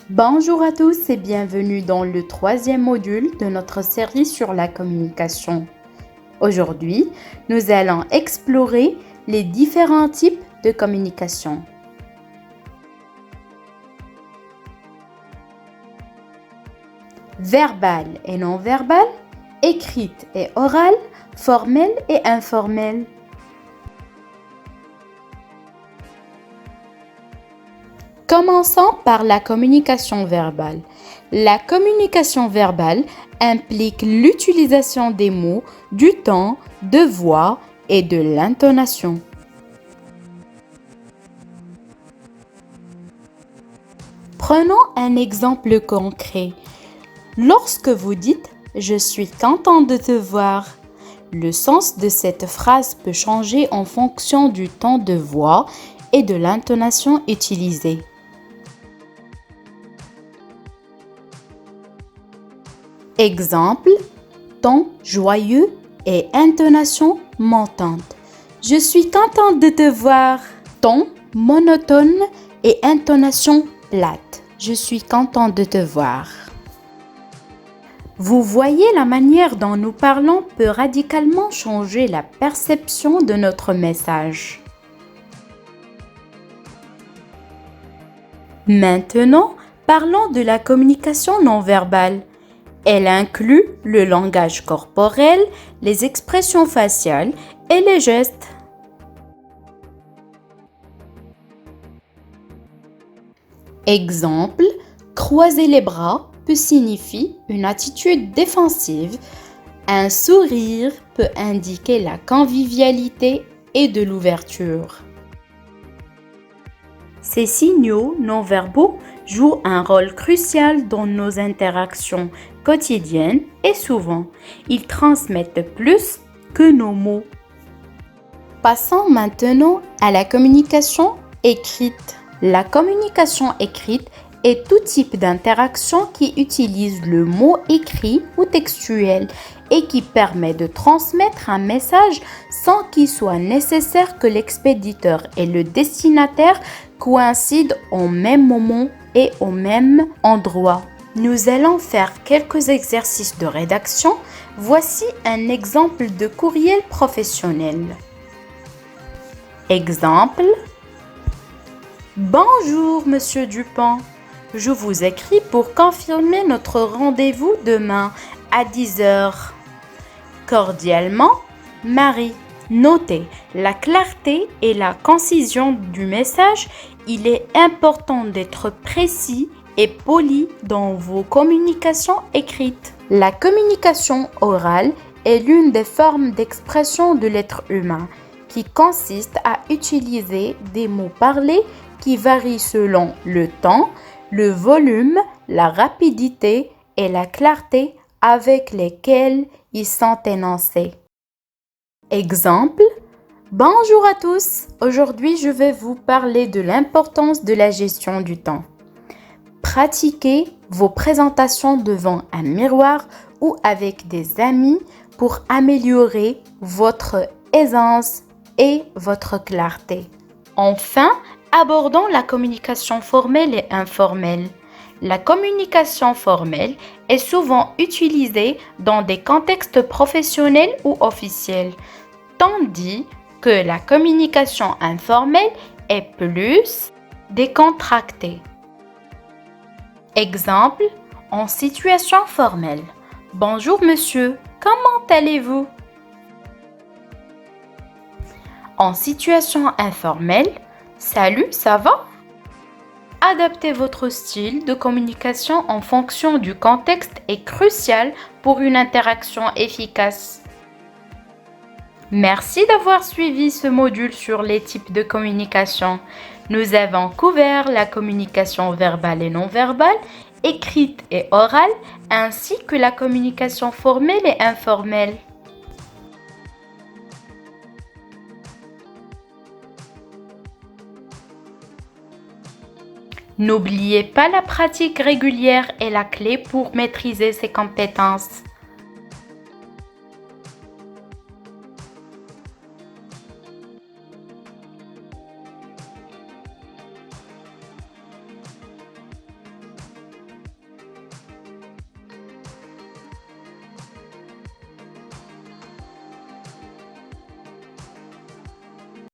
Bonjour à tous et bienvenue dans le troisième module de notre série sur la communication. Aujourd'hui, nous allons explorer les différents types de communication. Verbale et non verbale, écrite et orale, formelle et informelle. Commençons par la communication verbale. La communication verbale implique l'utilisation des mots, du ton, de voix et de l'intonation. Prenons un exemple concret. Lorsque vous dites « Je suis content de te voir », le sens de cette phrase peut changer en fonction du ton de voix et de l'intonation utilisée. Exemple, ton joyeux et intonation montante. Je suis contente de te voir. Ton monotone et intonation plate. Je suis contente de te voir. Vous voyez, la manière dont nous parlons peut radicalement changer la perception de notre message. Maintenant, parlons de la communication non verbale. Elle inclut le langage corporel, les expressions faciales et les gestes. Exemple, croiser les bras peut signifier une attitude défensive. Un sourire peut indiquer la convivialité et de l'ouverture. Ces signaux non-verbaux jouent un rôle crucial dans nos interactions quotidiennes et souvent, ils transmettent plus que nos mots. Passons maintenant à la communication écrite. La communication écrite est tout type d'interaction qui utilise le mot écrit ou textuel et qui permet de transmettre un message sans qu'il soit nécessaire que l'expéditeur et le destinataire coïncident au même moment et au même endroit. Nous allons faire quelques exercices de rédaction. Voici un exemple de courriel professionnel. Exemple. Bonjour, Monsieur Dupont. Je vous écris pour confirmer notre rendez-vous demain à 10h. Cordialement, Marie. Notez la clarté et la concision du message. Il est important d'être précis et poli dans vos communications écrites. La communication orale est l'une des formes d'expression de l'être humain qui consiste à utiliser des mots parlés qui varient selon le temps, le volume, la rapidité et la clarté avec lesquels ils sont énoncés. Exemple. Bonjour à tous. Aujourd'hui, je vais vous parler de l'importance de la gestion du temps. Pratiquez vos présentations devant un miroir ou avec des amis pour améliorer votre aisance et votre clarté. Enfin, abordons la communication formelle et informelle. La communication formelle est souvent utilisée dans des contextes professionnels ou officiels, tandis que la communication informelle est plus décontractée. Exemple, en situation formelle. Bonjour monsieur, comment allez-vous? En situation informelle, salut, ça va? Adapter votre style de communication en fonction du contexte est crucial pour une interaction efficace. Merci d'avoir suivi ce module sur les types de communication. Nous avons couvert la communication verbale et non verbale, écrite et orale, ainsi que la communication formelle et informelle. N'oubliez pas, la pratique régulière est la clé pour maîtriser ces compétences.